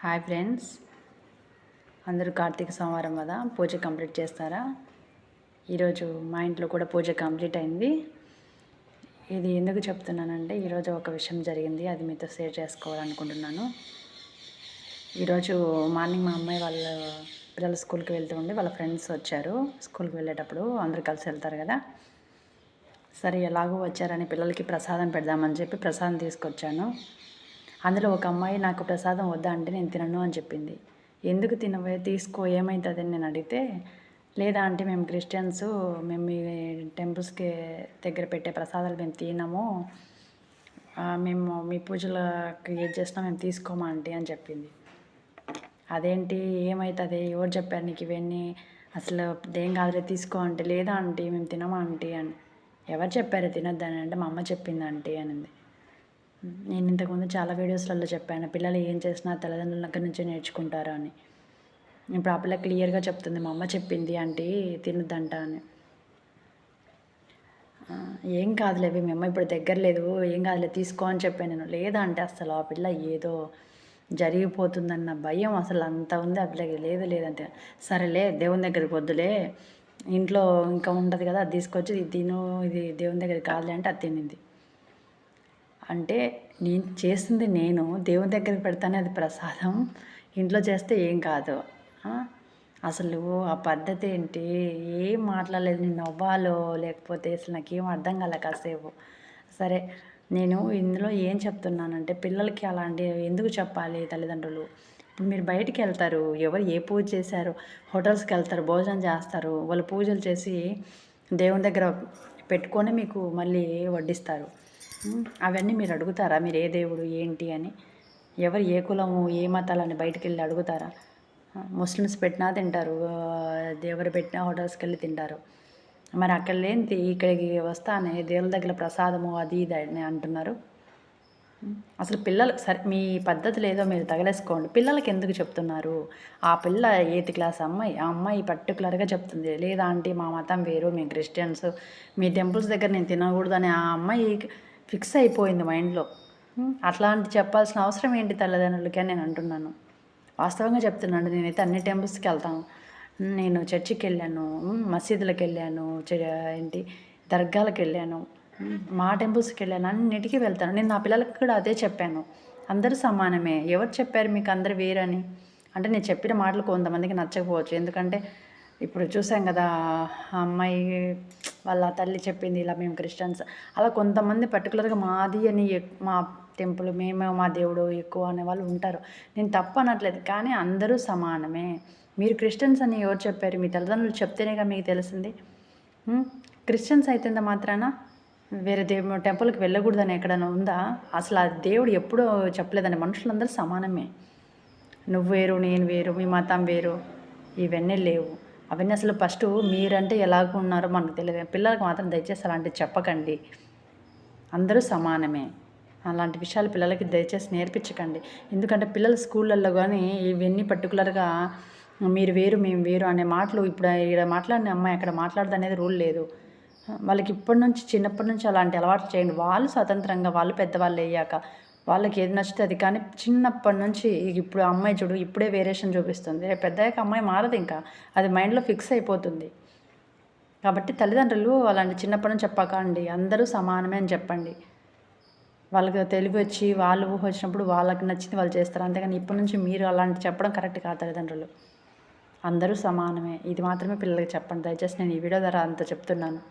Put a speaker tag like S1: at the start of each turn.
S1: Hi friends, అందరూ కార్తీక సోమవారం కదా పూజ కంప్లీట్ చేస్తారా? ఈరోజు మా ఇంట్లో కూడా పూజ కంప్లీట్ అయింది. ఇది ఎందుకు చెప్తున్నానంటే ఈరోజు ఒక విషయం జరిగింది, అది మీతో షేర్ చేసుకోవాలనుకుంటున్నాను. ఈరోజు మార్నింగ్ మా అమ్మాయి వాళ్ళ పిల్లలు స్కూల్కి వెళ్తూ ఉండి వాళ్ళ ఫ్రెండ్స్ వచ్చారు. స్కూల్కి వెళ్ళేటప్పుడు అందరూ కలిసి వెళ్తారు కదా, సరే ఎలాగో వచ్చారని పిల్లలకి ప్రసాదం పెడదామని చెప్పి ప్రసాదం తీసుకొచ్చాను. అందులో ఒక అమ్మాయి నాకు ప్రసాదం వద్దా అంటే నేను తినను అని చెప్పింది. ఎందుకు తినవే, తీసుకో, ఏమవుతుందని నేను అడిగితే, లేదా అంటే మేము క్రిస్టియన్స్, మేము మీ టెంపుల్స్కి దగ్గర పెట్టే ప్రసాదాలు మేము తినము, మేము మీ పూజలకి ఏది చేసినా మేము తీసుకోమా ఆంటీ అని చెప్పింది. అదేంటి, ఏమవుతుంది, ఎవరు చెప్పారు నీకు ఇవన్నీ, అసలు దేం కాదులే తీసుకో అంటే, లేదా ఆంటీ మేము తినమా ఆంటీ అని. ఎవరు చెప్పారు తినొద్దని అంటే, మా అమ్మ చెప్పింది ఆంటీ అనింది. నేను ఇంతకుముందు చాలా వీడియోస్లలో చెప్పాను, పిల్లలు ఏం చేసినా తల్లిదండ్రుల దగ్గర నుంచే నేర్చుకుంటారు అని. ఇప్పుడు ఆ పిల్ల క్లియర్గా చెప్తుంది, మా అమ్మ చెప్పింది ఆంటీ తినొద్దంట అని. ఏం కాదులే, మీ అమ్మ ఇప్పుడు దగ్గర లేదు, ఏం కాదులే తీసుకో అని చెప్పాను నేను. లేదా అంటే అసలు ఆ పిల్ల ఏదో జరిగిపోతుందన్న భయం అసలు అంత ఉంది ఆ పిల్లకి. లేదు లేదంటే, సరేలే దేవుని దగ్గరికి వద్దులే, ఇంట్లో ఇంకా ఉంటుంది కదా అది తీసుకొచ్చి ఇది తిను, ఇది దేవుని దగ్గరికి కాదులే అంటే అది తినింది. అంటే నేను చేసింది నేను దేవుని దగ్గరికి పెడతానే అది ప్రసాదం, ఇంట్లో చేస్తే ఏం కాదు. అసలు ఆ పద్ధతి ఏంటి, ఏం మాట్లాడలేదు. నేను నవ్వాలో లేకపోతే అసలు నాకేం అర్థం కాలే కాసేపు. సరే, నేను ఇందులో ఏం చెప్తున్నానంటే పిల్లలకి అలాంటివి ఎందుకు చెప్పాలి తల్లిదండ్రులు. ఇప్పుడు మీరు బయటికి వెళ్తారు, ఎవరు ఏ పూజ చేశారు, హోటల్స్కి వెళ్తారు, భోజనం చేస్తారు, వాళ్ళు పూజలు చేసి దేవుని దగ్గర పెట్టుకొని మీకు మళ్ళీ వడ్డిస్తారు. అవన్నీ మీరు అడుగుతారా, మీరు ఏ దేవుడు ఏంటి అని? ఎవరు ఏ కులము ఏ మతాలని బయటికి వెళ్ళి అడుగుతారా? ముస్లిమ్స్ పెట్టినా తింటారు, ఎవరు పెట్టినా హోటల్స్కి వెళ్ళి తింటారు. మరి అక్కడ లేనిది ఇక్కడికి వస్తానే దేవుల దగ్గర ప్రసాదము అది ఇది అని అంటున్నారు. అసలు పిల్లలు సరే, మీ పద్ధతులు ఏదో మీరు తగలేసుకోండి, పిల్లలకి ఎందుకు చెప్తున్నారు? ఆ పిల్ల 8th క్లాస్ అమ్మాయి, ఆ అమ్మాయి పర్టికులర్గా చెప్తుంది, లేదా ఆంటీ మా మతం వేరు, మేము క్రిస్టియన్స్, మీ టెంపుల్స్ దగ్గర నేను తినకూడదు అని ఆ అమ్మాయి ఫిక్స్ అయిపోయింది మైండ్లో. అట్లాంటి చెప్పాల్సిన అవసరం ఏంటి తల్లిదండ్రులకి అని నేను అంటున్నాను. వాస్తవంగా చెప్తున్నాను, నేనైతే అన్ని టెంపుల్స్కి వెళ్తాను. నేను చర్చికి వెళ్ళాను, మసీదులకు వెళ్ళాను, ఏంటి దర్గాలకు వెళ్ళాను, మా టెంపుల్స్కి వెళ్ళాను, అన్నిటికీ వెళ్తాను. నేను నా పిల్లలకి కూడా అదే చెప్పాను, అందరూ సమానమే, ఎవరు చెప్పారు మీకు అందరు వేరని. అంటే నేను చెప్పిన మాటలు కొంతమందికి నచ్చకపోవచ్చు, ఎందుకంటే ఇప్పుడు చూసాం కదా, ఆ అమ్మాయి వాళ్ళ తల్లి చెప్పింది ఇలా మేము క్రిస్టియన్స్, అలా కొంతమంది పర్టికులర్గా మాది అని మా టెంపుల్ మేము మా దేవుడు ఎక్కువ అనే వాళ్ళు ఉంటారు. నేను తప్పు అనట్లేదు, కానీ అందరూ సమానమే. మీరు క్రిస్టియన్స్ అని ఎవరు చెప్పారు? మీ తల్లిదండ్రులు చెప్తేనేగా మీకు తెలిసింది. క్రిస్టియన్స్ అయితే మాత్రాన వేరే టెంపుల్కి వెళ్ళకూడదని ఎక్కడైనా ఉందా? అసలు ఆ దేవుడు ఎప్పుడూ చెప్పలేదండి, మనుషులందరూ సమానమే. నువ్వు వేరు నేను వేరు, మీ మతం వేరు, ఇవన్నీ లేవు. అవన్నీ అసలు ఫస్ట్ మీరంటే ఎలాగ ఉన్నారో మనకు తెలియదు. పిల్లలకు మాత్రం దయచేసి అలాంటివి చెప్పకండి, అందరూ సమానమే. అలాంటి విషయాలు పిల్లలకి దయచేసి నేర్పించకండి. ఎందుకంటే పిల్లలు స్కూళ్ళల్లో కానీ ఇవన్నీ పర్టికులర్గా మీరు వేరు మేము వేరు అనే మాటలు ఇప్పుడు ఇక్కడ మాట్లాడిన అమ్మాయి అక్కడ మాట్లాడదు అనేది రూల్ లేదు. వాళ్ళకి ఇప్పటి నుంచి చిన్నప్పటి నుంచి అలాంటి అలవాట్లు చేయండి. వాళ్ళు స్వతంత్రంగా వాళ్ళు పెద్దవాళ్ళు అయ్యాక వాళ్ళకి ఏది నచ్చుతుంది, కానీ చిన్నప్పటి నుంచి ఇప్పుడు అమ్మాయి చూడు ఇప్పుడే వేరియేషన్ చూపిస్తుంది, రేపు పెద్దయ్యాక అమ్మాయి మారదు, ఇంకా అది మైండ్లో ఫిక్స్ అయిపోతుంది. కాబట్టి తల్లిదండ్రులు అలాంటి చిన్నప్పటి నుంచి చెప్పకండి, అందరూ సమానమే అని చెప్పండి. వాళ్ళకి తెలివి వచ్చి వాళ్ళు ఊహ వచ్చినప్పుడు వాళ్ళకి నచ్చింది వాళ్ళు చేస్తారు, అంతేగాని ఇప్పటి నుంచి మీరు అలాంటి చెప్పడం కరెక్ట్ కాదు. తల్లిదండ్రులు అందరూ సమానమే, ఇది మాత్రమే పిల్లలకి చెప్పండి దయచేసి. నేను ఈ వీడియో ద్వారా అంత చెప్తున్నాను.